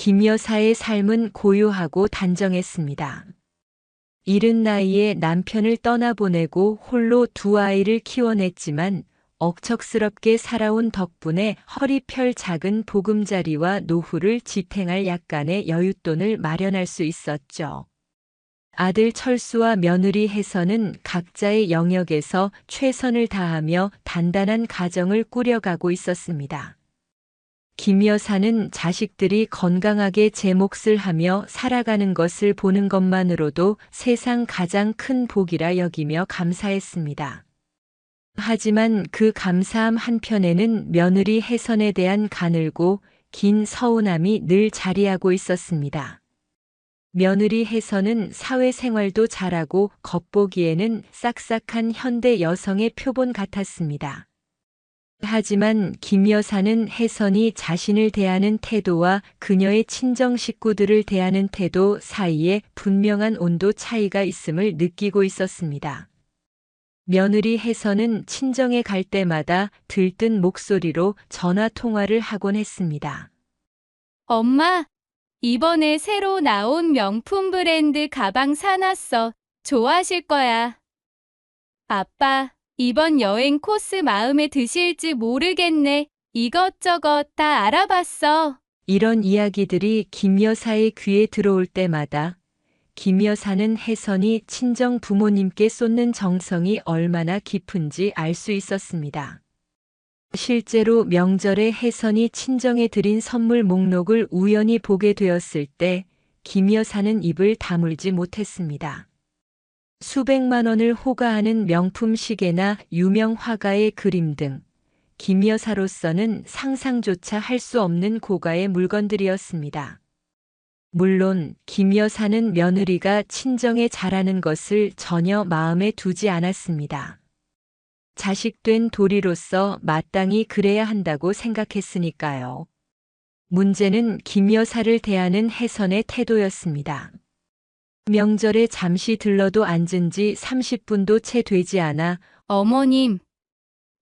김 여사의 삶은 고요하고 단정했습니다. 이른 나이에 남편을 떠나보내고 홀로 두 아이를 키워냈지만 억척스럽게 살아온 덕분에 허리 펼 작은 보금자리와 노후를 지탱할 약간의 여윳돈을 마련할 수 있었죠. 아들 철수와 며느리 혜선은 각자의 영역에서 최선을 다하며 단단한 가정을 꾸려가고 있었습니다. 김 여사는 자식들이 건강하게 제 몫을 하며 살아가는 것을 보는 것만으로도 세상 가장 큰 복이라 여기며 감사했습니다. 하지만 그 감사함 한편에는 며느리 혜선에 대한 가늘고 긴 서운함이 늘 자리하고 있었습니다. 며느리 혜선은 사회생활도 잘하고 겉보기에는 싹싹한 현대 여성의 표본 같았습니다. 하지만 김 여사는 혜선이 자신을 대하는 태도와 그녀의 친정 식구들을 대하는 태도 사이에 분명한 온도 차이가 있음을 느끼고 있었습니다. 며느리 혜선은 친정에 갈 때마다 들뜬 목소리로 전화 통화를 하곤 했습니다. 엄마, 이번에 새로 나온 명품 브랜드 가방 사놨어. 좋아하실 거야. 아빠, 이번 여행 코스 마음에 드실지 모르겠네. 이것저것 다 알아봤어. 이런 이야기들이 김 여사의 귀에 들어올 때마다 김 여사는 혜선이 친정 부모님께 쏟는 정성이 얼마나 깊은지 알 수 있었습니다. 실제로 명절에 혜선이 친정에 드린 선물 목록을 우연히 보게 되었을 때 김 여사는 입을 다물지 못했습니다. 수백만 원을 호가하는 명품 시계나 유명 화가의 그림 등 김 여사로서는 상상조차 할 수 없는 고가의 물건들이었습니다. 물론 김 여사는 며느리가 친정에 잘하는 것을 전혀 마음에 두지 않았습니다. 자식된 도리로서 마땅히 그래야 한다고 생각했으니까요. 문제는 김 여사를 대하는 혜선의 태도였습니다. 명절에 잠시 들러도 앉은 지 30분도 채 되지 않아 어머님,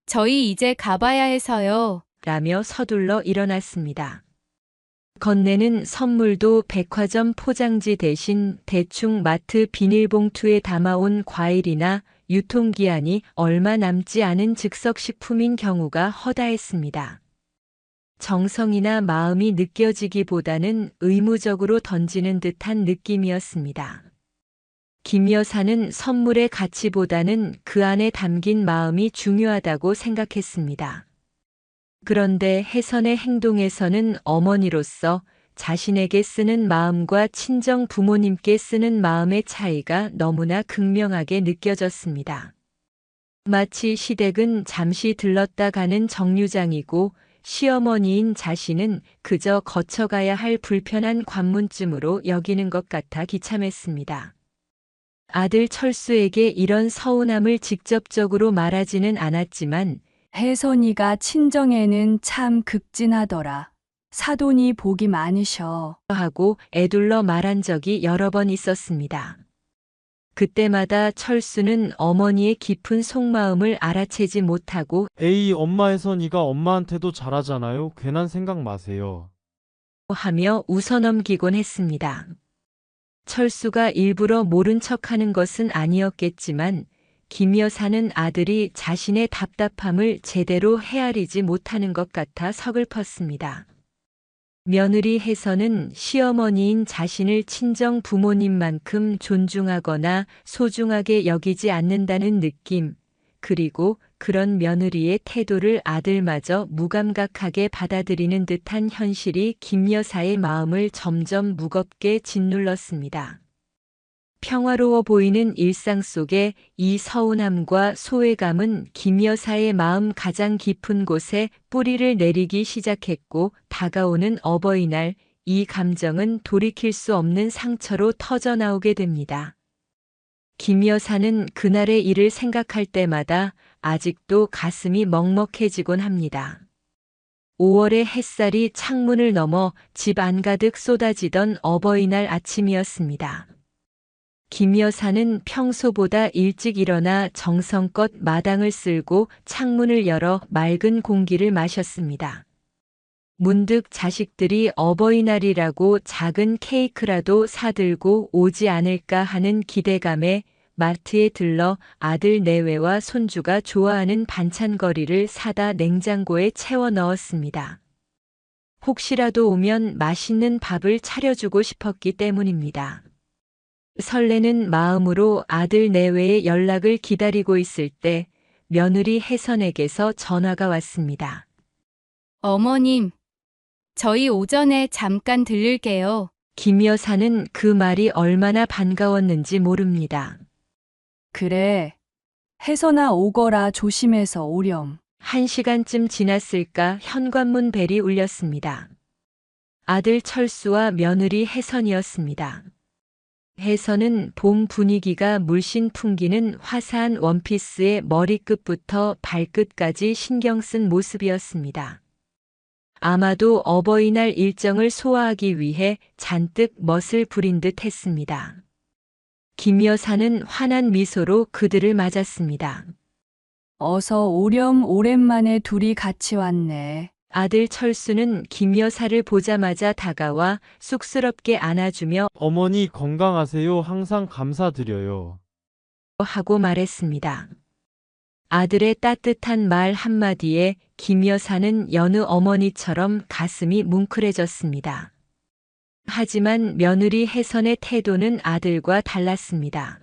저희 이제 가봐야 해서요. 라며 서둘러 일어났습니다. 건네는 선물도 백화점 포장지 대신 대충 마트 비닐봉투에 담아온 과일이나 유통기한이 얼마 남지 않은 즉석식품인 경우가 허다했습니다. 정성이나 마음이 느껴지기보다는 의무적으로 던지는 듯한 느낌이었습니다. 김 여사는 선물의 가치보다는 그 안에 담긴 마음이 중요하다고 생각했습니다. 그런데 혜선의 행동에서는 어머니로서 자신에게 쓰는 마음과 친정 부모님께 쓰는 마음의 차이가 너무나 극명하게 느껴졌습니다. 마치 시댁은 잠시 들렀다 가는 정류장이고 시어머니인 자신은 그저 거쳐가야 할 불편한 관문쯤으로 여기는 것 같아 기참했습니다. 아들 철수에게 이런 서운함을 직접적으로 말하지는 않았지만 혜선이가 친정에는 참 극진하더라. 사돈이 복이 많으셔. 하고 애둘러 말한 적이 여러 번 있었습니다. 그때마다 철수는 어머니의 깊은 속마음을 알아채지 못하고 에이, 엄마 혜선이가 엄마한테도 잘하잖아요. 괜한 생각 마세요. 하며 웃어넘기곤 했습니다. 철수가 일부러 모른 척하는 것은 아니었겠지만 김 여사는 아들이 자신의 답답함을 제대로 헤아리지 못하는 것 같아 서글펐습니다. 며느리 혜선은 시어머니인 자신을 친정 부모님만큼 존중하거나 소중하게 여기지 않는다는 느낌, 그리고 그런 며느리의 태도를 아들마저 무감각하게 받아들이는 듯한 현실이 김 여사의 마음을 점점 무겁게 짓눌렀습니다. 평화로워 보이는 일상 속에 이 서운함과 소외감은 김 여사의 마음 가장 깊은 곳에 뿌리를 내리기 시작했고 다가오는 어버이날 이 감정은 돌이킬 수 없는 상처로 터져나오게 됩니다. 김 여사는 그날의 일을 생각할 때마다 아직도 가슴이 먹먹해지곤 합니다. 5월의 햇살이 창문을 넘어 집 안가득 쏟아지던 어버이날 아침이었습니다. 김 여사는 평소보다 일찍 일어나 정성껏 마당을 쓸고 창문을 열어 맑은 공기를 마셨습니다. 문득 자식들이 어버이날이라고 작은 케이크라도 사들고 오지 않을까 하는 기대감에 마트에 들러 아들 내외와 손주가 좋아하는 반찬거리를 사다 냉장고에 채워 넣었습니다. 혹시라도 오면 맛있는 밥을 차려주고 싶었기 때문입니다. 설레는 마음으로 아들 내외의 연락을 기다리고 있을 때 며느리 혜선에게서 전화가 왔습니다. 어머님, 저희 오전에 잠깐 들를게요. 김 여사는 그 말이 얼마나 반가웠는지 모릅니다. 그래. 혜선아 오거라 조심해서 오렴. 1시간쯤 지났을까 현관문 벨이 울렸습니다. 아들 철수와 며느리 혜선이었습니다. 혜선은 봄 분위기가 물씬 풍기는 화사한 원피스에 머리끝부터 발끝까지 신경 쓴 모습이었습니다. 아마도 어버이날 일정을 소화하기 위해 잔뜩 멋을 부린 듯 했습니다. 김 여사는 환한 미소로 그들을 맞았습니다. 어서 오렴. 오랜만에 둘이 같이 왔네. 아들 철수는 김 여사를 보자마자 다가와 쑥스럽게 안아주며 어머니 건강하세요. 항상 감사드려요. 하고 말했습니다. 아들의 따뜻한 말 한마디에 김 여사는 여느 어머니처럼 가슴이 뭉클해졌습니다. 하지만 며느리 혜선의 태도는 아들과 달랐습니다.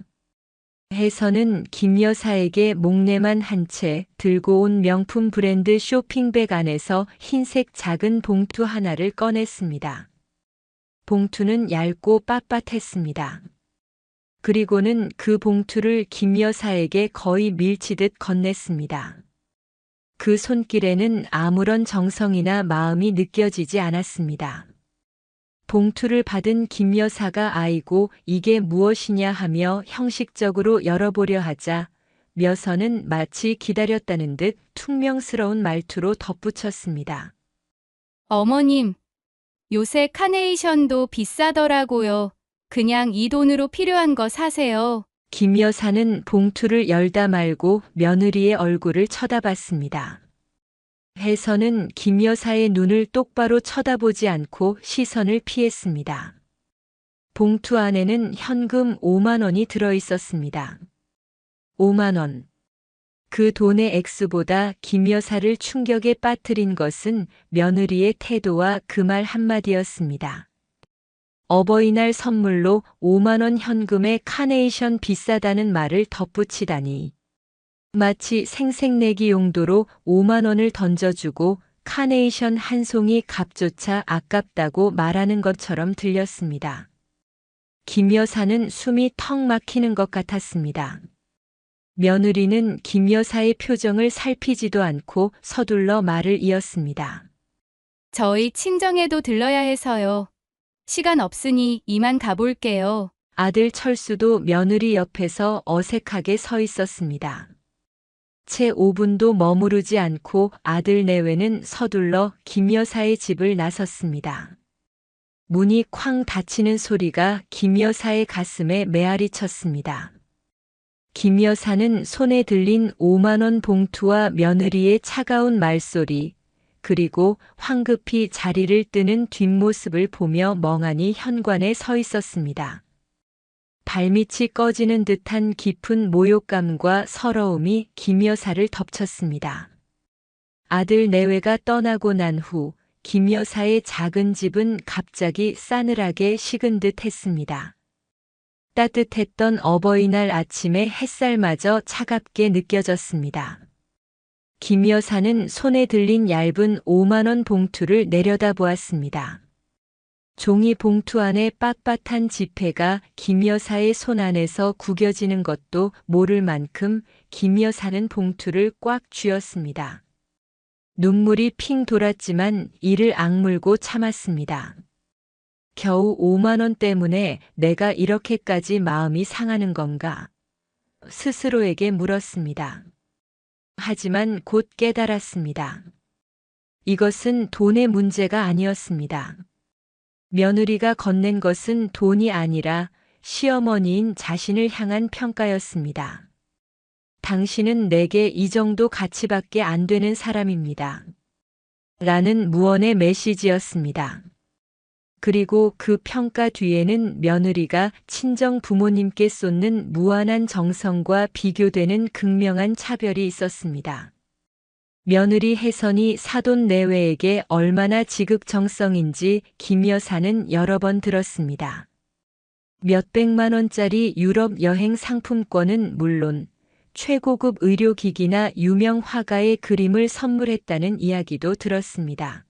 혜선은 김 여사에게 목례만 한 채 들고 온 명품 브랜드 쇼핑백 안에서 흰색 작은 봉투 하나를 꺼냈습니다. 봉투는 얇고 빳빳했습니다. 그리고는 그 봉투를 김 여사에게 거의 밀치듯 건넸습니다. 그 손길에는 아무런 정성이나 마음이 느껴지지 않았습니다. 봉투를 받은 김 여사가 아이고 이게 무엇이냐 하며 형식적으로 열어보려 하자 묘선은 마치 기다렸다는 듯 퉁명스러운 말투로 덧붙였습니다. 어머님, 요새 카네이션도 비싸더라고요. 그냥 이 돈으로 필요한 거 사세요. 김 여사는 봉투를 열다 말고 며느리의 얼굴을 쳐다봤습니다. 혜선은 김 여사의 눈을 똑바로 쳐다보지 않고 시선을 피했습니다. 봉투 안에는 현금 5만 원이 들어 있었습니다. 5만 원. 그 돈의 액수보다 김 여사를 충격에 빠뜨린 것은 며느리의 태도와 그 말 한마디였습니다. 어버이날 선물로 5만 원 현금에 카네이션 비싸다는 말을 덧붙이다니. 마치 생색내기 용도로 5만 원을 던져주고 카네이션 한 송이 값조차 아깝다고 말하는 것처럼 들렸습니다. 김 여사는 숨이 턱 막히는 것 같았습니다. 며느리는 김 여사의 표정을 살피지도 않고 서둘러 말을 이었습니다. 저희 친정에도 들러야 해서요. 시간 없으니 이만 가볼게요. 아들 철수도 며느리 옆에서 어색하게 서 있었습니다. 채 5분도 머무르지 않고 아들 내외는 서둘러 김 여사의 집을 나섰습니다. 문이 쾅 닫히는 소리가 김 여사의 가슴에 메아리 쳤습니다. 김 여사는 손에 들린 5만 원 봉투와 며느리의 차가운 말소리, 그리고 황급히 자리를 뜨는 뒷모습을 보며 멍하니 현관에 서 있었습니다. 발밑이 꺼지는 듯한 깊은 모욕감과 서러움이 김 여사를 덮쳤습니다. 아들 내외가 떠나고 난 후 김 여사의 작은 집은 갑자기 싸늘하게 식은 듯 했습니다. 따뜻했던 어버이날 아침의 햇살마저 차갑게 느껴졌습니다. 김 여사는 손에 들린 얇은 5만 원 봉투를 내려다보았습니다. 종이 봉투 안에 빳빳한 지폐가 김 여사의 손 안에서 구겨지는 것도 모를 만큼 김 여사는 봉투를 꽉 쥐었습니다. 눈물이 핑 돌았지만 이를 악물고 참았습니다. 겨우 5만 원 때문에 내가 이렇게까지 마음이 상하는 건가? 스스로에게 물었습니다. 하지만 곧 깨달았습니다. 이것은 돈의 문제가 아니었습니다. 며느리가 건넨 것은 돈이 아니라 시어머니인 자신을 향한 평가였습니다. 당신은 내게 이 정도 가치밖에 안 되는 사람입니다. 라는 무언의 메시지였습니다. 그리고 그 평가 뒤에는 며느리가 친정 부모님께 쏟는 무한한 정성과 비교되는 극명한 차별이 있었습니다. 며느리 혜선이 사돈 내외에게 얼마나 지극정성인지 김 여사는 여러 번 들었습니다. 몇백만 원짜리 유럽 여행 상품권은 물론 최고급 의료기기나 유명 화가의 그림을 선물했다는 이야기도 들었습니다.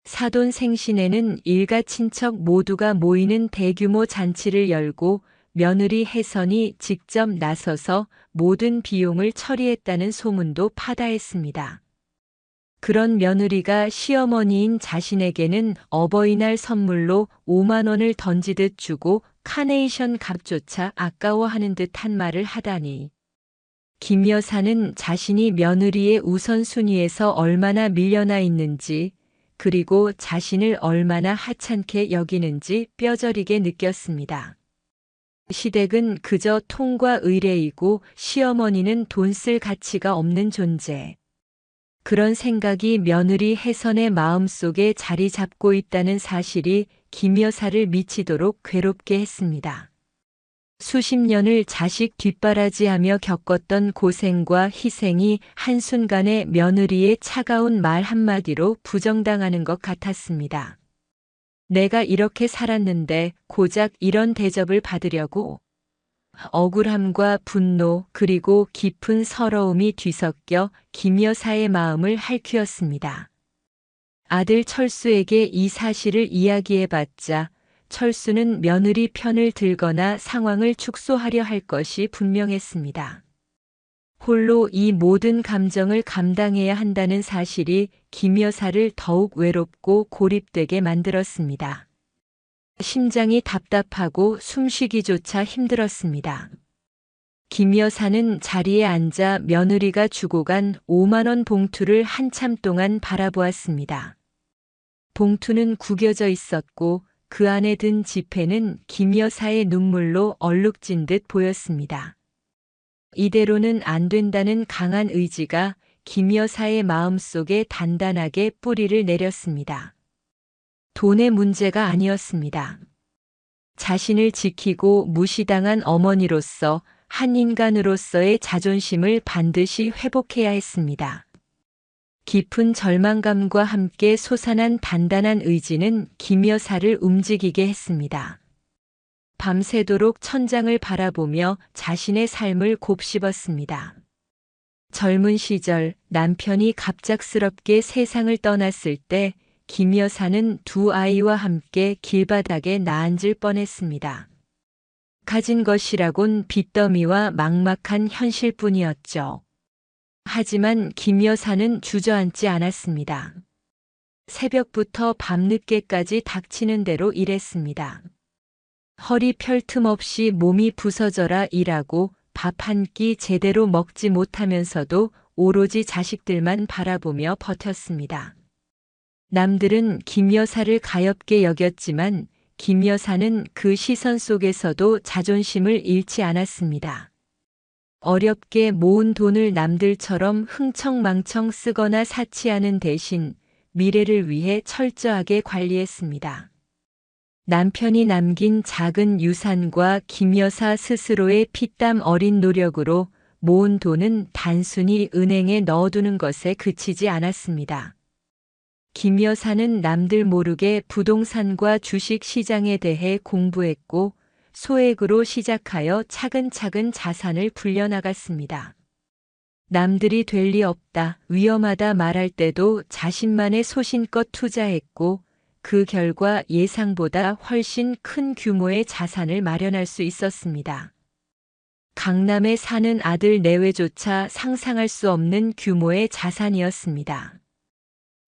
사돈 생신에는 일가 친척 모두가 모이는 대규모 잔치를 열고 며느리 혜선이 직접 나서서 모든 비용을 처리했다는 소문도 파다했습니다. 그런 며느리가 시어머니인 자신에게는 어버이날 선물로 5만 원을 던지듯 주고 카네이션 값조차 아까워하는 듯한 말을 하다니. 김 여사는 자신이 며느리의 우선순위에서 얼마나 밀려나 있는지, 그리고 자신을 얼마나 하찮게 여기는지 뼈저리게 느꼈습니다. 시댁은 그저 통과 의례이고 시어머니는 돈 쓸 가치가 없는 존재. 그런 생각이 며느리 혜선의 마음속에 자리 잡고 있다는 사실이 김 여사를 미치도록 괴롭게 했습니다. 수십 년을 자식 뒷바라지하며 겪었던 고생과 희생이 한순간에 며느리의 차가운 말 한마디로 부정당하는 것 같았습니다. 내가 이렇게 살았는데 고작 이런 대접을 받으려고. 억울함과 분노 그리고 깊은 서러움이 뒤섞여 김 여사의 마음을 핥히었습니다. 아들 철수에게 이 사실을 이야기해봤자 철수는 며느리 편을 들거나 상황을 축소하려 할 것이 분명했습니다. 홀로 이 모든 감정을 감당해야 한다는 사실이 김 여사를 더욱 외롭고 고립되게 만들었습니다. 심장이 답답하고 숨쉬기조차 힘들었습니다. 김 여사는 자리에 앉아 며느리가 주고 간 5만 원 봉투를 한참 동안 바라보았습니다. 봉투는 구겨져 있었고 그 안에 든 지폐는 김 여사의 눈물로 얼룩진 듯 보였습니다. 이대로는 안 된다는 강한 의지가 김 여사의 마음속에 단단하게 뿌리를 내렸습니다. 돈의 문제가 아니었습니다. 자신을 지키고 무시당한 어머니로서 한 인간으로서의 자존심을 반드시 회복해야 했습니다. 깊은 절망감과 함께 솟아난 단단한 의지는 김 여사를 움직이게 했습니다. 밤새도록 천장을 바라보며 자신의 삶을 곱씹었습니다. 젊은 시절 남편이 갑작스럽게 세상을 떠났을 때 김 여사는 두 아이와 함께 길바닥에 나앉을 뻔했습니다. 가진 것이라곤 빚더미와 막막한 현실뿐이었죠. 하지만 김 여사는 주저앉지 않았습니다. 새벽부터 밤늦게까지 닥치는 대로 일했습니다. 허리 펼 틈 없이 몸이 부서져라 일하고 밥 한 끼 제대로 먹지 못하면서도 오로지 자식들만 바라보며 버텼습니다. 남들은 김 여사를 가엾게 여겼지만 김 여사는 그 시선 속에서도 자존심을 잃지 않았습니다. 어렵게 모은 돈을 남들처럼 흥청망청 쓰거나 사치하는 대신 미래를 위해 철저하게 관리했습니다. 남편이 남긴 작은 유산과 김 여사 스스로의 피땀 어린 노력으로 모은 돈은 단순히 은행에 넣어두는 것에 그치지 않았습니다. 김 여사는 남들 모르게 부동산과 주식 시장에 대해 공부했고 소액으로 시작하여 차근차근 자산을 불려나갔습니다. 남들이 될 리 없다, 위험하다 말할 때도 자신만의 소신껏 투자했고 그 결과 예상보다 훨씬 큰 규모의 자산을 마련할 수 있었습니다. 강남에 사는 아들 내외조차 상상할 수 없는 규모의 자산이었습니다.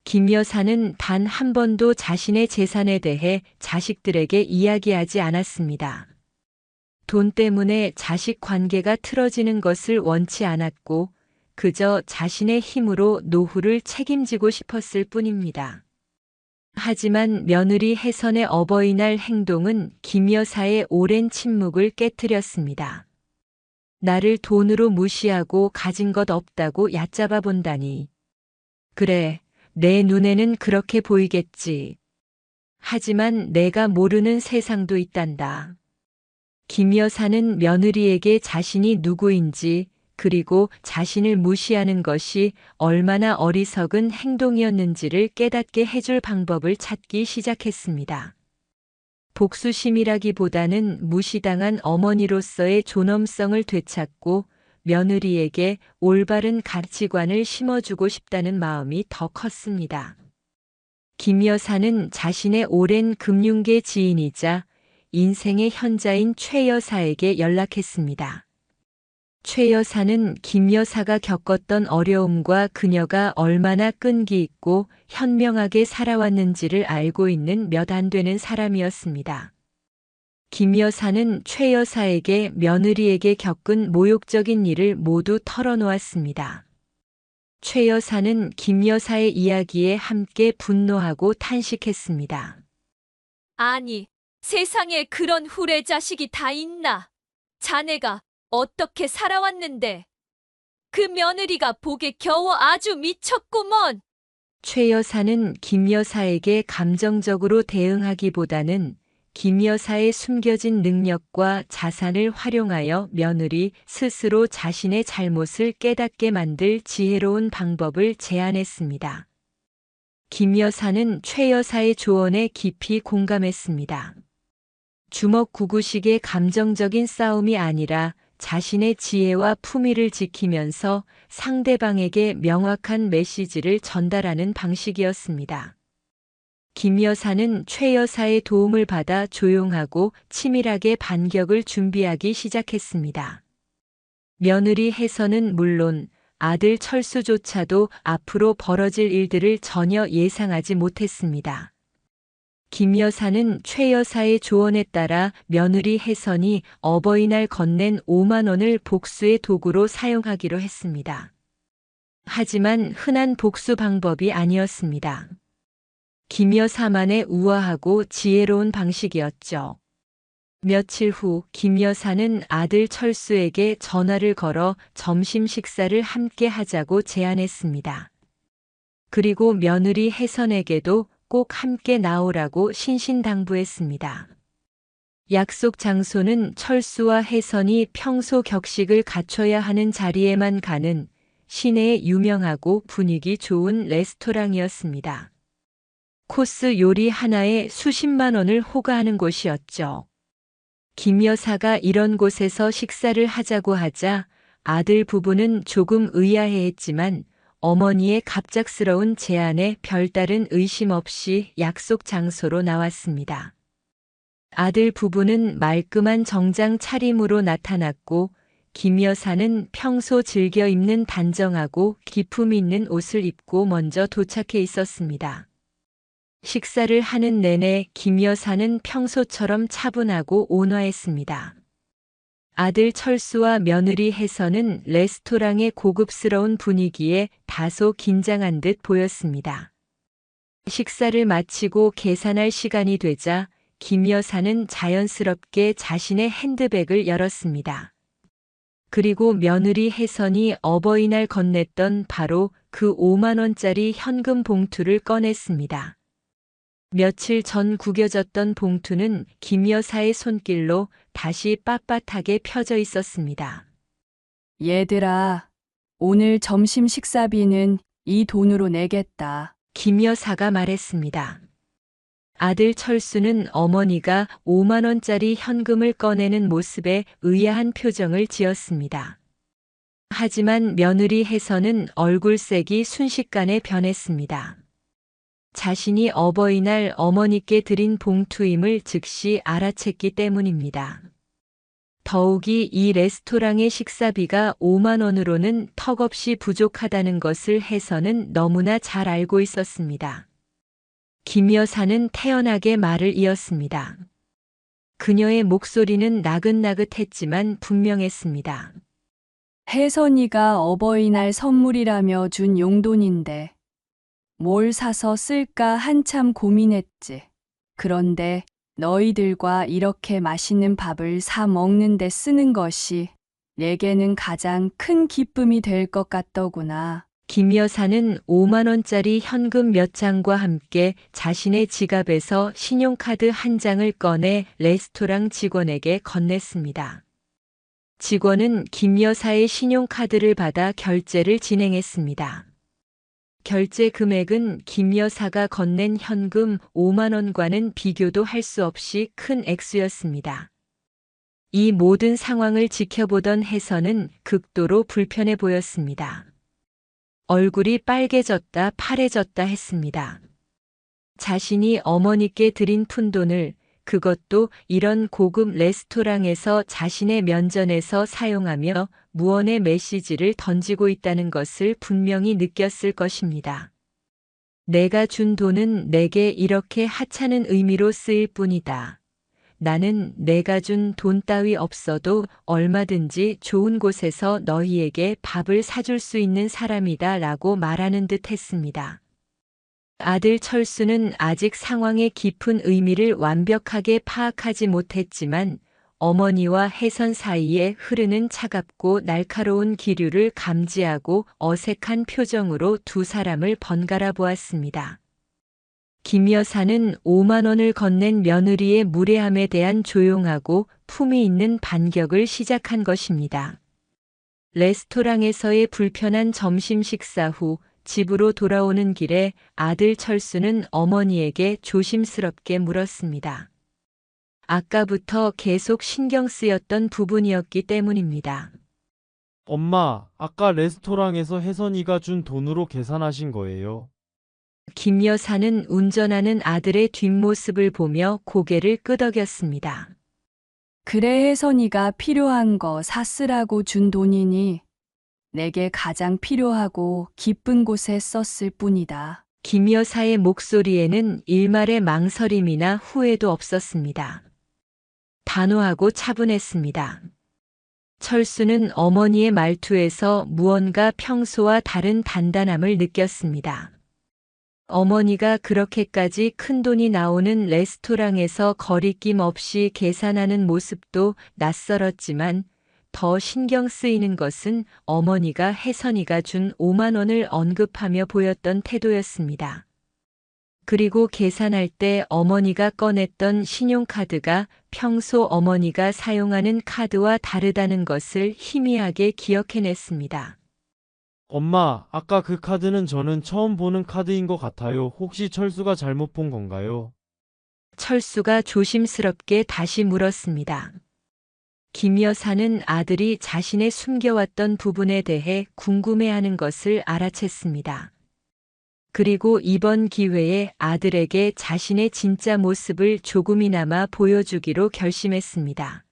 김 여사는 단 한 번도 자신의 재산에 대해 자식들에게 이야기하지 않았습니다. 돈 때문에 자식 관계가 틀어지는 것을 원치 않았고 그저 자신의 힘으로 노후를 책임지고 싶었을 뿐입니다. 하지만 며느리 혜선의 어버이날 행동은 김 여사의 오랜 침묵을 깨뜨렸습니다. 나를 돈으로 무시하고 가진 것 없다고 얕잡아 본다니. 그래, 내 눈에는 그렇게 보이겠지. 하지만 내가 모르는 세상도 있단다. 김 여사는 며느리에게 자신이 누구인지 그리고 자신을 무시하는 것이 얼마나 어리석은 행동이었는지를 깨닫게 해줄 방법을 찾기 시작했습니다. 복수심이라기보다는 무시당한 어머니로서의 존엄성을 되찾고 며느리에게 올바른 가치관을 심어주고 싶다는 마음이 더 컸습니다. 김 여사는 자신의 오랜 금융계 지인이자 인생의 현자인 최 여사에게 연락했습니다. 최 여사는 김 여사가 겪었던 어려움과 그녀가 얼마나 끈기 있고 현명하게 살아왔는지를 알고 있는 몇 안 되는 사람이었습니다. 김 여사는 최 여사에게 며느리에게 겪은 모욕적인 일을 모두 털어놓았습니다. 최 여사는 김 여사의 이야기에 함께 분노하고 탄식했습니다. 아니, 세상에 그런 후레 자식이 다 있나? 자네가 어떻게 살아왔는데? 그 며느리가 보기 겨워 아주 미쳤구먼. 최 여사는 김 여사에게 감정적으로 대응하기보다는 김 여사의 숨겨진 능력과 자산을 활용하여 며느리 스스로 자신의 잘못을 깨닫게 만들 지혜로운 방법을 제안했습니다. 김 여사는 최 여사의 조언에 깊이 공감했습니다. 주먹구구식의 감정적인 싸움이 아니라 자신의 지혜와 품위를 지키면서 상대방에게 명확한 메시지를 전달하는 방식이었습니다. 김 여사는 최 여사의 도움을 받아 조용하고 치밀하게 반격을 준비하기 시작했습니다. 며느리 혜선은 물론 아들 철수조차도 앞으로 벌어질 일들을 전혀 예상하지 못했습니다. 김 여사는 최 여사의 조언에 따라 며느리 혜선이 어버이날 건넨 5만 원을 복수의 도구로 사용하기로 했습니다. 하지만 흔한 복수 방법이 아니었습니다. 김 여사만의 우아하고 지혜로운 방식이었죠. 며칠 후 김 여사는 아들 철수에게 전화를 걸어 점심 식사를 함께 하자고 제안했습니다. 그리고 며느리 혜선에게도 꼭 함께 나오라고 신신당부했습니다. 약속 장소는 철수와 혜선이 평소 격식을 갖춰야 하는 자리에만 가는 시내의 유명하고 분위기 좋은 레스토랑이었습니다. 코스 요리 하나에 수십만 원을 호가하는 곳이었죠. 김 여사가 이런 곳에서 식사를 하자고 하자 아들 부부는 조금 의아해했지만 어머니의 갑작스러운 제안에 별다른 의심 없이 약속 장소로 나왔습니다. 아들 부부는 말끔한 정장 차림으로 나타났고 김 여사는 평소 즐겨 입는 단정하고 기품 있는 옷을 입고 먼저 도착해 있었습니다. 식사를 하는 내내 김 여사는 평소처럼 차분하고 온화했습니다. 아들 철수와 며느리 혜선은 레스토랑의 고급스러운 분위기에 다소 긴장한 듯 보였습니다. 식사를 마치고 계산할 시간이 되자 김 여사는 자연스럽게 자신의 핸드백을 열었습니다. 그리고 며느리 혜선이 어버이날 건넸던 바로 그 5만 원짜리 현금 봉투를 꺼냈습니다. 며칠 전 구겨졌던 봉투는 김 여사의 손길로 다시 빳빳하게 펴져 있었습니다. 얘들아, 오늘 점심 식사비는 이 돈으로 내겠다. 김 여사가 말했습니다. 아들 철수는 어머니가 5만 원짜리 현금을 꺼내는 모습에 의아한 표정을 지었습니다. 하지만 며느리 혜선은 얼굴색이 순식간에 변했습니다. 자신이 어버이날 어머니께 드린 봉투임을 즉시 알아챘기 때문입니다. 더욱이 이 레스토랑의 식사비가 5만 원으로는 턱없이 부족하다는 것을 혜선은 너무나 잘 알고 있었습니다. 김 여사는 태연하게 말을 이었습니다. 그녀의 목소리는 나긋나긋했지만 분명했습니다. 혜선이가 어버이날 선물이라며 준 용돈인데 뭘 사서 쓸까 한참 고민했지. 그런데 너희들과 이렇게 맛있는 밥을 사 먹는 데 쓰는 것이 내게는 가장 큰 기쁨이 될 것 같더구나. 김 여사는 5만 원짜리 현금 몇 장과 함께 자신의 지갑에서 신용카드 한 장을 꺼내 레스토랑 직원에게 건넸습니다. 직원은 김 여사의 신용카드를 받아 결제를 진행했습니다. 결제 금액은 김 여사가 건넨 현금 5만 원과는 비교도 할 수 없이 큰 액수였습니다. 이 모든 상황을 지켜보던 혜선은 극도로 불편해 보였습니다. 얼굴이 빨개졌다 파래졌다 했습니다. 자신이 어머니께 드린 푼돈을, 그것도 이런 고급 레스토랑에서 자신의 면전에서 사용하며 무언의 메시지를 던지고 있다는 것을 분명히 느꼈을 것입니다. 내가 준 돈은 내게 이렇게 하찮은 의미로 쓰일 뿐이다. 나는 내가 준 돈 따위 없어도 얼마든지 좋은 곳에서 너희에게 밥을 사줄 수 있는 사람이다 라고 말하는 듯 했습니다. 아들 철수는 아직 상황의 깊은 의미를 완벽하게 파악하지 못했지만 어머니와 혜선 사이에 흐르는 차갑고 날카로운 기류를 감지하고 어색한 표정으로 두 사람을 번갈아 보았습니다. 김 여사는 5만 원을 건넨 며느리의 무례함에 대한 조용하고 품위 있는 반격을 시작한 것입니다. 레스토랑에서의 불편한 점심 식사 후 집으로 돌아오는 길에 아들 철수는 어머니에게 조심스럽게 물었습니다. 아까부터 계속 신경 쓰였던 부분이었기 때문입니다. 엄마, 아까 레스토랑에서 혜선이가 준 돈으로 계산하신 거예요? 김 여사는 운전하는 아들의 뒷모습을 보며 고개를 끄덕였습니다. 그래 혜선이가 필요한 거 사쓰라고 준 돈이니 내게 가장 필요하고 기쁜 곳에 썼을 뿐이다. 김 여사의 목소리에는 일말의 망설임이나 후회도 없었습니다. 단호하고 차분했습니다. 철수는 어머니의 말투에서 무언가 평소와 다른 단단함을 느꼈습니다. 어머니가 그렇게까지 큰돈이 나오는 레스토랑에서 거리낌 없이 계산하는 모습도 낯설었지만 더 신경 쓰이는 것은 어머니가 혜선이가 준 5만 원을 언급하며 보였던 태도였습니다. 그리고 계산할 때 어머니가 꺼냈던 신용카드가 평소 어머니가 사용하는 카드와 다르다는 것을 희미하게 기억해냈습니다. 엄마, 아까 그 카드는 저는 처음 보는 카드인 것 같아요. 혹시 철수가 잘못 본 건가요? 철수가 조심스럽게 다시 물었습니다. 김 여사는 아들이 자신의 숨겨왔던 부분에 대해 궁금해하는 것을 알아챘습니다. 그리고 이번 기회에 아들에게 자신의 진짜 모습을 조금이나마 보여주기로 결심했습니다.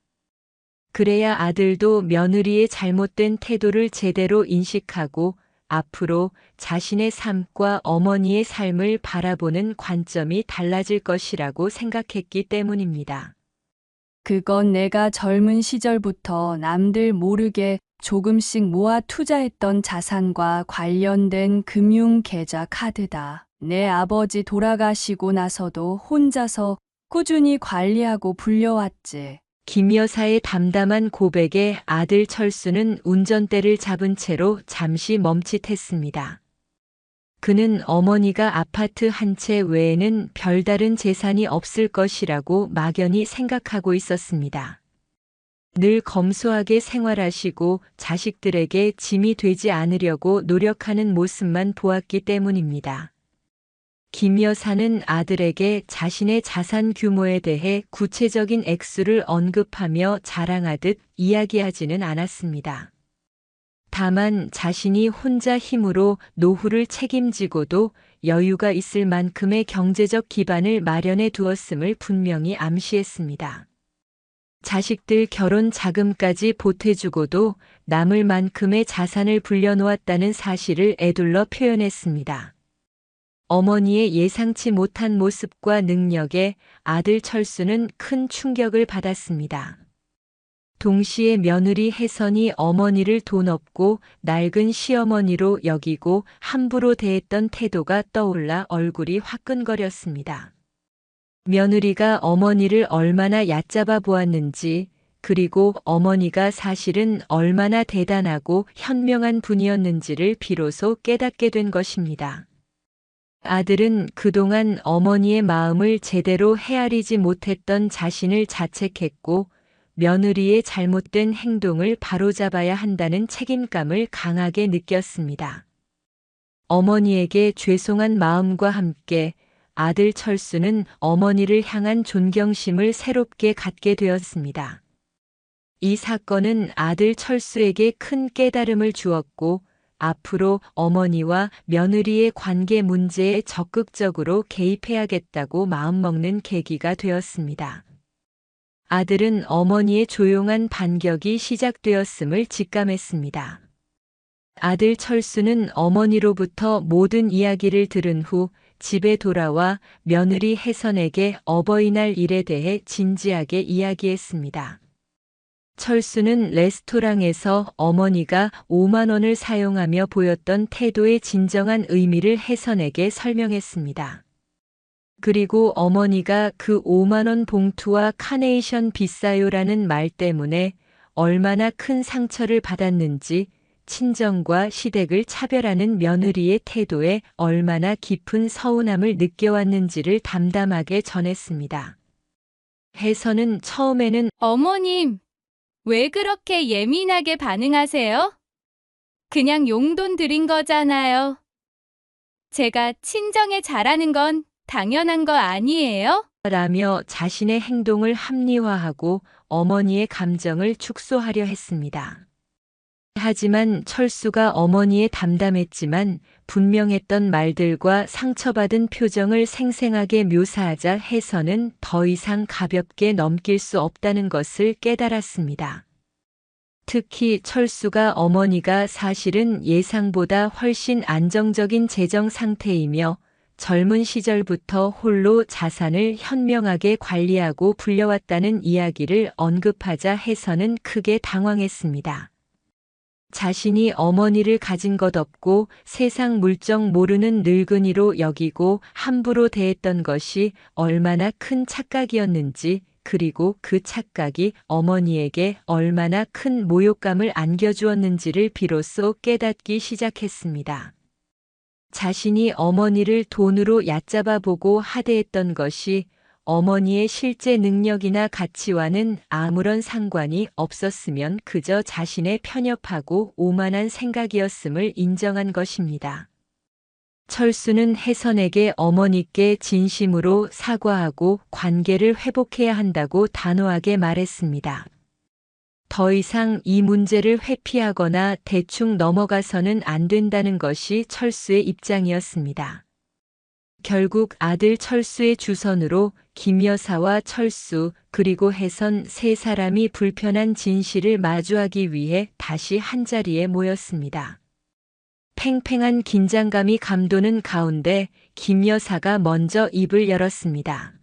그래야 아들도 며느리의 잘못된 태도를 제대로 인식하고 앞으로 자신의 삶과 어머니의 삶을 바라보는 관점이 달라질 것이라고 생각했기 때문입니다. 그건 내가 젊은 시절부터 남들 모르게 조금씩 모아 투자했던 자산과 관련된 금융 계좌 카드다. 내 아버지 돌아가시고 나서도 혼자서 꾸준히 관리하고 불려왔지. 김 여사의 담담한 고백에 아들 철수는 운전대를 잡은 채로 잠시 멈칫했습니다. 그는 어머니가 아파트 한 채 외에는 별다른 재산이 없을 것이라고 막연히 생각하고 있었습니다. 늘 검소하게 생활하시고 자식들에게 짐이 되지 않으려고 노력하는 모습만 보았기 때문입니다. 김 여사는 아들에게 자신의 자산 규모에 대해 구체적인 액수를 언급하며 자랑하듯 이야기하지는 않았습니다. 다만 자신이 혼자 힘으로 노후를 책임지고도 여유가 있을 만큼의 경제적 기반을 마련해 두었음을 분명히 암시했습니다. 자식들 결혼 자금까지 보태주고도 남을 만큼의 자산을 불려놓았다는 사실을 에둘러 표현했습니다. 어머니의 예상치 못한 모습과 능력에 아들 철수는 큰 충격을 받았습니다. 동시에 며느리 혜선이 어머니를 돈 없고 낡은 시어머니로 여기고 함부로 대했던 태도가 떠올라 얼굴이 화끈거렸습니다. 며느리가 어머니를 얼마나 얕잡아 보았는지, 그리고 어머니가 사실은 얼마나 대단하고 현명한 분이었는지를 비로소 깨닫게 된 것입니다. 아들은 그동안 어머니의 마음을 제대로 헤아리지 못했던 자신을 자책했고 며느리의 잘못된 행동을 바로잡아야 한다는 책임감을 강하게 느꼈습니다. 어머니에게 죄송한 마음과 함께 아들 철수는 어머니를 향한 존경심을 새롭게 갖게 되었습니다. 이 사건은 아들 철수에게 큰 깨달음을 주었고 앞으로 어머니와 며느리의 관계 문제에 적극적으로 개입해야겠다고 마음먹는 계기가 되었습니다. 아들은 어머니의 조용한 반격이 시작되었음을 직감했습니다. 아들 철수는 어머니로부터 모든 이야기를 들은 후 집에 돌아와 며느리 혜선에게 어버이날 일에 대해 진지하게 이야기했습니다. 철수는 레스토랑에서 어머니가 5만 원을 사용하며 보였던 태도의 진정한 의미를 혜선에게 설명했습니다. 그리고 어머니가 그 5만 원 봉투와 카네이션 비싸요라는 말 때문에 얼마나 큰 상처를 받았는지, 친정과 시댁을 차별하는 며느리의 태도에 얼마나 깊은 서운함을 느껴왔는지를 담담하게 전했습니다. 혜선은 처음에는 어머님, 왜 그렇게 예민하게 반응하세요? 그냥 용돈 드린 거잖아요. 제가 친정에 잘하는 건 당연한 거 아니에요? 라며 자신의 행동을 합리화하고 어머니의 감정을 축소하려 했습니다. 하지만 철수가 어머니의 담담했지만 분명했던 말들과 상처받은 표정을 생생하게 묘사하자 혜선은 더 이상 가볍게 넘길 수 없다는 것을 깨달았습니다. 특히 철수가 어머니가 사실은 예상보다 훨씬 안정적인 재정 상태이며 젊은 시절부터 홀로 자산을 현명하게 관리하고 불려왔다는 이야기를 언급하자 혜선은 크게 당황했습니다. 자신이 어머니를 가진 것 없고 세상 물정 모르는 늙은이로 여기고 함부로 대했던 것이 얼마나 큰 착각이었는지, 그리고 그 착각이 어머니에게 얼마나 큰 모욕감을 안겨주었는지를 비로소 깨닫기 시작했습니다. 자신이 어머니를 돈으로 얕잡아 보고 하대했던 것이 어머니의 실제 능력이나 가치와는 아무런 상관이 없었으면 그저 자신의 편협하고 오만한 생각이었음을 인정한 것입니다. 철수는 혜선에게 어머니께 진심으로 사과하고 관계를 회복해야 한다고 단호하게 말했습니다. 더 이상 이 문제를 회피하거나 대충 넘어가서는 안 된다는 것이 철수의 입장이었습니다. 결국 아들 철수의 주선으로 김 여사와 철수 그리고 혜선 세 사람이 불편한 진실을 마주하기 위해 다시 한자리에 모였습니다. 팽팽한 긴장감이 감도는 가운데 김 여사가 먼저 입을 열었습니다.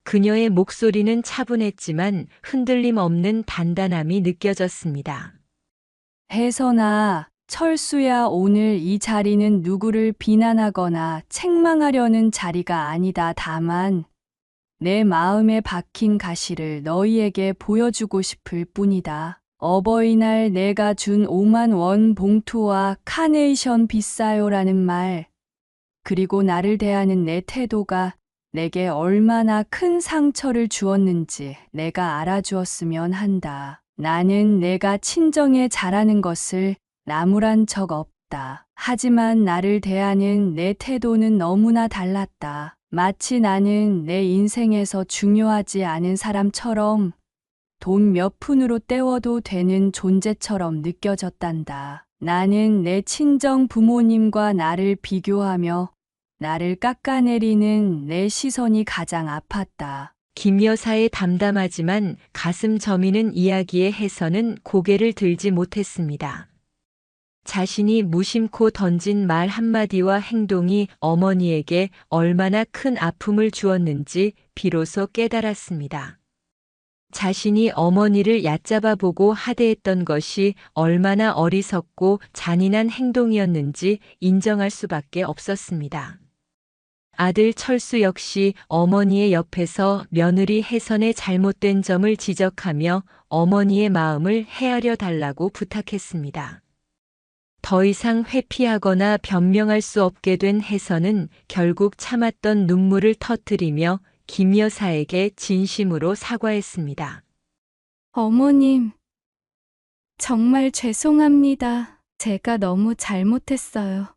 그녀의 목소리는 차분했지만 흔들림 없는 단단함이 느껴졌습니다. 혜선아, 철수야, 오늘 이 자리는 누구를 비난하거나 책망하려는 자리가 아니다. 다만 내 마음에 박힌 가시를 너희에게 보여주고 싶을 뿐이다. 어버이날 내가 준 5만 원 봉투와 카네이션 비싸요라는 말, 그리고 나를 대하는 내 태도가 내게 얼마나 큰 상처를 주었는지 내가 알아주었으면 한다. 나는 내가 친정에 잘하는 것을 나무란 적 없다. 하지만 나를 대하는 내 태도는 너무나 달랐다. 마치 나는 내 인생에서 중요하지 않은 사람처럼 돈 몇 푼으로 때워도 되는 존재처럼 느껴졌단다. 나는 내 친정 부모님과 나를 비교하며 나를 깎아내리는 내 시선이 가장 아팠다. 김 여사의 담담하지만 가슴 저미는 이야기에 혜선은 고개를 들지 못했습니다. 자신이 무심코 던진 말 한마디와 행동이 어머니에게 얼마나 큰 아픔을 주었는지 비로소 깨달았습니다. 자신이 어머니를 얕잡아 보고 하대했던 것이 얼마나 어리석고 잔인한 행동이었는지 인정할 수밖에 없었습니다. 아들 철수 역시 어머니의 옆에서 며느리 혜선의 잘못된 점을 지적하며 어머니의 마음을 헤아려 달라고 부탁했습니다. 더 이상 회피하거나 변명할 수 없게 된 혜선은 결국 참았던 눈물을 터뜨리며 김 여사에게 진심으로 사과했습니다. 어머님, 정말 죄송합니다. 제가 너무 잘못했어요.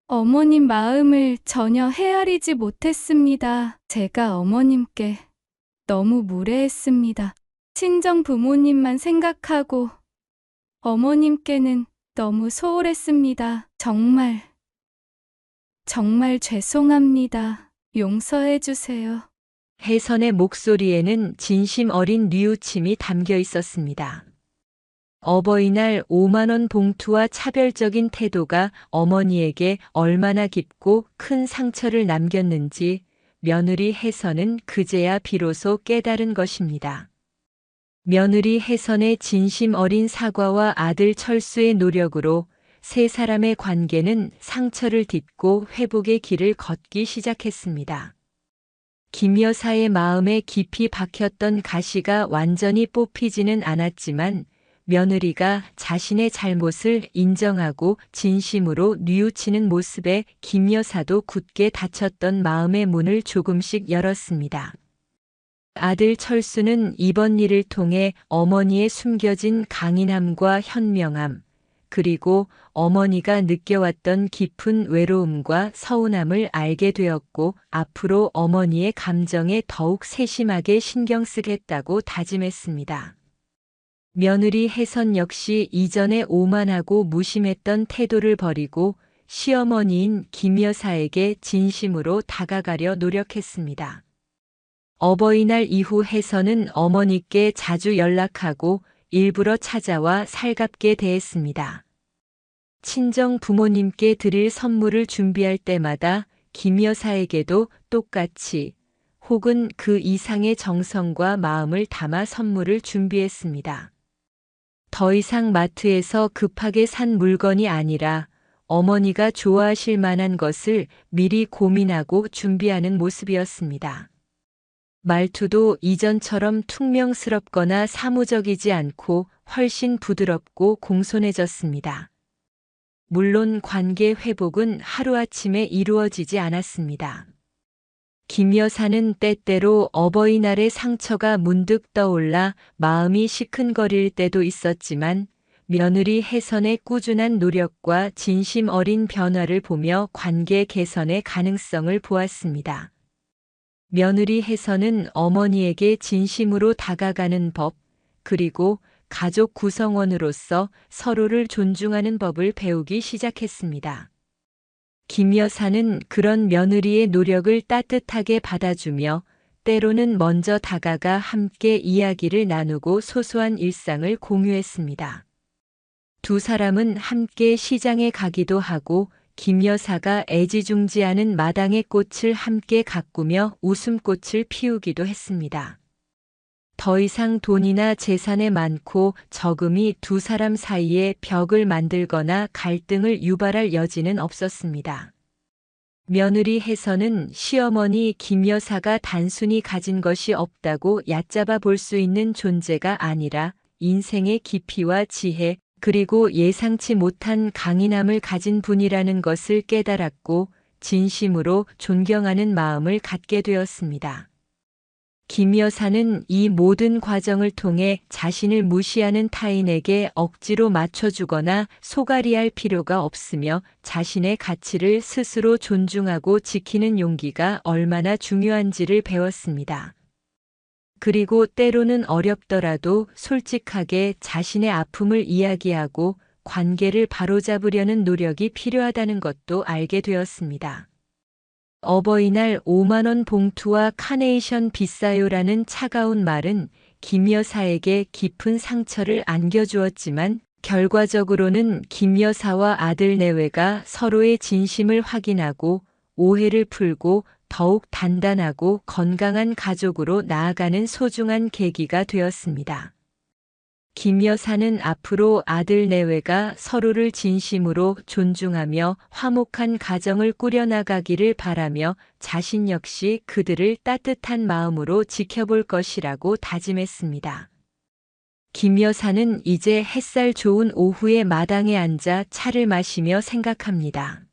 어머님 마음을 전혀 헤아리지 못했습니다. 제가 어머님께 너무 무례했습니다. 친정 부모님만 생각하고 어머님께는 너무 소홀했습니다. 정말 죄송합니다. 용서해 주세요. 혜선의 목소리에는 진심 어린 뉘우침이 담겨 있었습니다. 어버이날 5만 원 봉투와 차별적인 태도가 어머니에게 얼마나 깊고 큰 상처를 남겼는지 며느리 혜선은 그제야 비로소 깨달은 것입니다. 며느리 혜선의 진심 어린 사과와 아들 철수의 노력으로 세 사람의 관계는 상처를 딛고 회복의 길을 걷기 시작했습니다. 김 여사의 마음에 깊이 박혔던 가시가 완전히 뽑히지는 않았지만 며느리가 자신의 잘못을 인정하고 진심으로 뉘우치는 모습에 김 여사도 굳게 닫혔던 마음의 문을 조금씩 열었습니다. 아들 철수는 이번 일을 통해 어머니의 숨겨진 강인함과 현명함, 그리고 어머니가 느껴왔던 깊은 외로움과 서운함을 알게 되었고 앞으로 어머니의 감정에 더욱 세심하게 신경 쓰겠다고 다짐했습니다. 며느리 혜선 역시 이전에 오만하고 무심했던 태도를 버리고 시어머니인 김 여사에게 진심으로 다가가려 노력했습니다. 어버이날 이후 혜선은 어머니께 자주 연락하고 일부러 찾아와 살갑게 대했습니다. 친정 부모님께 드릴 선물을 준비할 때마다 김 여사에게도 똑같이 혹은 그 이상의 정성과 마음을 담아 선물을 준비했습니다. 더 이상 마트에서 급하게 산 물건이 아니라 어머니가 좋아하실 만한 것을 미리 고민하고 준비하는 모습이었습니다. 말투도 이전처럼 퉁명스럽거나 사무적이지 않고 훨씬 부드럽고 공손해졌습니다. 물론 관계 회복은 하루아침에 이루어지지 않았습니다. 김 여사는 때때로 어버이날의 상처가 문득 떠올라 마음이 시큰거릴 때도 있었지만 며느리 혜선의 꾸준한 노력과 진심 어린 변화를 보며 관계 개선의 가능성을 보았습니다. 며느리 혜선은 어머니에게 진심으로 다가가는 법, 그리고 가족 구성원으로서 서로를 존중하는 법을 배우기 시작했습니다. 김 여사는 그런 며느리의 노력을 따뜻하게 받아주며 때로는 먼저 다가가 함께 이야기를 나누고 소소한 일상을 공유했습니다. 두 사람은 함께 시장에 가기도 하고 김 여사가 애지중지하는 마당의 꽃을 함께 가꾸며 웃음꽃을 피우기도 했습니다. 더 이상 돈이나 재산에 많고 적음이 두 사람 사이에 벽을 만들거나 갈등을 유발할 여지는 없었습니다. 며느리 혜선은 시어머니 김 여사가 단순히 가진 것이 없다고 얕잡아 볼 수 있는 존재가 아니라 인생의 깊이와 지혜, 그리고 예상치 못한 강인함을 가진 분이라는 것을 깨달았고 진심으로 존경하는 마음을 갖게 되었습니다. 김 여사는 이 모든 과정을 통해 자신을 무시하는 타인에게 억지로 맞춰주거나 소갈이할 필요가 없으며 자신의 가치를 스스로 존중하고 지키는 용기가 얼마나 중요한지를 배웠습니다. 그리고 때로는 어렵더라도 솔직하게 자신의 아픔을 이야기하고 관계를 바로잡으려는 노력이 필요하다는 것도 알게 되었습니다. 어버이날 5만 원 봉투와 카네이션 비싸요라는 차가운 말은 김 여사에게 깊은 상처를 안겨주었지만 결과적으로는 김 여사와 아들 내외가 서로의 진심을 확인하고 오해를 풀고 더욱 단단하고 건강한 가족으로 나아가는 소중한 계기가 되었습니다. 김 여사는 앞으로 아들 내외가 서로를 진심으로 존중하며 화목한 가정을 꾸려나가기를 바라며 자신 역시 그들을 따뜻한 마음으로 지켜볼 것이라고 다짐했습니다. 김 여사는 이제 햇살 좋은 오후에 마당에 앉아 차를 마시며 생각합니다.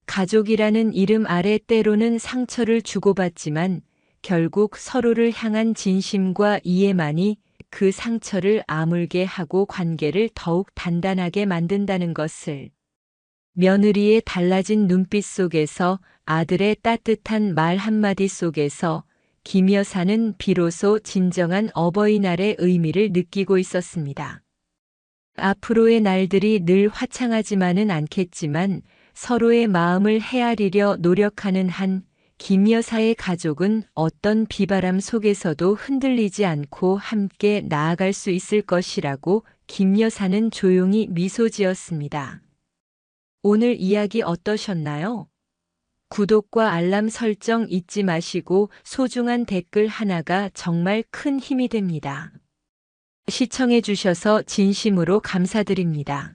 가족이라는 이름 아래 때로는 상처를 주고받지만 결국 서로를 향한 진심과 이해만이 그 상처를 아물게 하고 관계를 더욱 단단하게 만든다는 것을, 며느리의 달라진 눈빛 속에서, 아들의 따뜻한 말 한마디 속에서 김 여사는 비로소 진정한 어버이날의 의미를 느끼고 있었습니다. 앞으로의 날들이 늘 화창하지만은 않겠지만 서로의 마음을 헤아리려 노력하는 한 김 여사의 가족은 어떤 비바람 속에서도 흔들리지 않고 함께 나아갈 수 있을 것이라고 김 여사는 조용히 미소 지었습니다. 오늘 이야기 어떠셨나요? 구독과 알람 설정 잊지 마시고 소중한 댓글 하나가 정말 큰 힘이 됩니다. 시청해 주셔서 진심으로 감사드립니다.